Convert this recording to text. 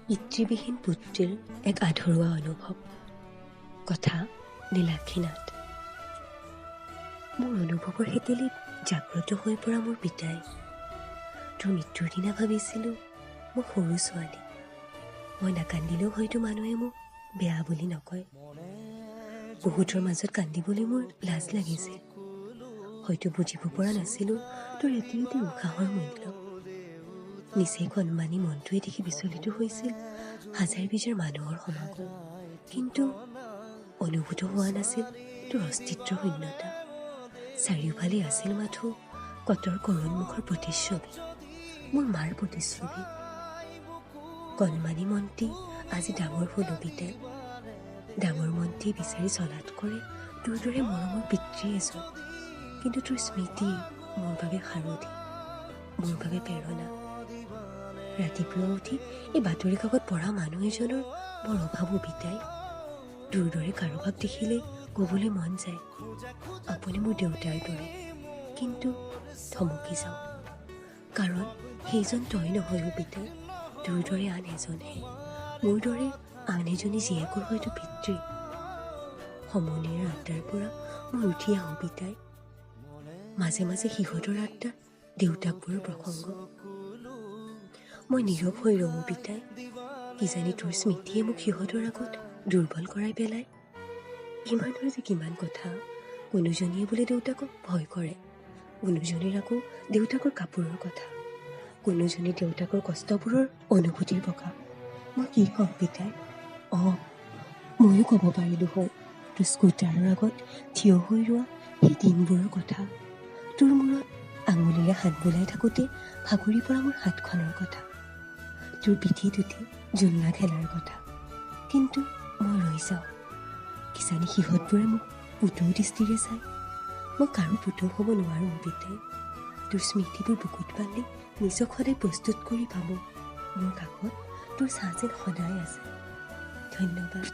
পিতৃবিহীন পুত্ৰীৰ এক আধৰুৱা অনুভৱ। কথা নীলাক্ষীনাথ। মোৰ অনুভৱৰ হেতেলিত জাগ্ৰত হৈ পৰা মোৰ পিতাই তোৰ মৃত্যুৰ দিনা ভাবিছিলোঁ মোক সৰু ছোৱালী, মই নাকান্দিলেও হয়তো মানুহে মোক বেয়া বুলি নকয়। বহুতৰ মাজত কান্দিবলৈ মোৰ লাজ লাগিছিল, হয়তো বুজিব পৰা নাছিলোঁ তোৰ এটি এটি উশাহৰ মূল্য। নিচেই কণমানি মনটোৱে দেখি বিচলিত হৈছিল হাজাৰ বিজাৰ মানুহৰ সমাগম, কিন্তু অনুভূত হোৱা নাছিল তোৰ অস্তিত্বৰ শূন্যতা। চাৰিওফালে আছিল মাথো কটৰ কৰোণমুখৰ প্ৰতিচ্ছবি, মোৰ মাৰ প্ৰতিচ্ছবি। কণমানি মনটি আজি ডাঙৰ হ'ল পিতাই, ডাঙৰ মনটি বিচাৰি চলাত কৰে তোৰ দৰে মৰমৰ পিতৃ এজন। কিন্তু তোৰ স্মৃতি মোৰ বাবে সাৰথি, মোৰ বাবে প্ৰেৰণা। ৰাতিপুৱা উঠি এই বাতৰি কাকত পঢ়া মানুহ এজনৰ বৰ অভাৱ পিতাই। তোৰ দৰে কাৰোবাক দেখিলে ক'বলৈ মন যায় আপুনি মোৰ দেউতাৰ দৰে, কিন্তু থমকি যাওঁ, কাৰণ সেইজন তই নহয় পিতাই, তোৰ দৰে আন এজনহে, মোৰ দৰে আন এজনী জীয়েকৰ হয়তো পিতৃ। সমনীয়াৰ আড্ডাৰ পৰা মই উঠি আহোঁ পিতাই, মাজে মাজে সিহঁতৰ আড্ডাত দেউতাকবোৰৰ প্ৰসংগ। মই নীৰৱ হৈ ৰওঁ পিতাই, কিজানি তোৰ স্মৃতিয়ে মোক সিহঁতৰ আগত দুৰ্বল কৰাই পেলায়। ইমানৰ যে কিমান কথা, কোনোজনীয়ে বোলে দেউতাকক ভয় কৰে, কোনোজনীৰ আকৌ দেউতাকৰ কাপোৰৰ কথা, কোনোজনী দেউতাকৰ কষ্টবোৰৰ অনুভূতিৰ প্ৰকাশ। মই কি ক'ম পিতাই? ময়ো ক'ব পাৰিলোঁ হয় তোৰ স্কুটাৰৰ আগত থিয় হৈ ৰোৱা সেই দিনবোৰৰ কথা, তোৰ মূৰত আঙুলিৰে হাত বোলাই থাকোঁতে ভাগৰি পৰা মোৰ হাতখনৰ কথা, তোৰ পিঠিত উঠি জোলনা খেলাৰ কথা। কিন্তু মই ৰৈ যাওঁ, কিজানি সিহঁতবোৰে মোক পুতৌ দৃষ্টিৰে চাই। মই কাৰো পুতৌ হ'ব নোৱাৰোঁ পিতাই, তোৰ স্মৃতিবোৰ বুকুত বান্ধি নিজক সদায় প্ৰস্তুত কৰি ভাবোঁ মোৰ কাষত তোৰ ছাঁ যেন সদায় আছে। ধন্যবাদ।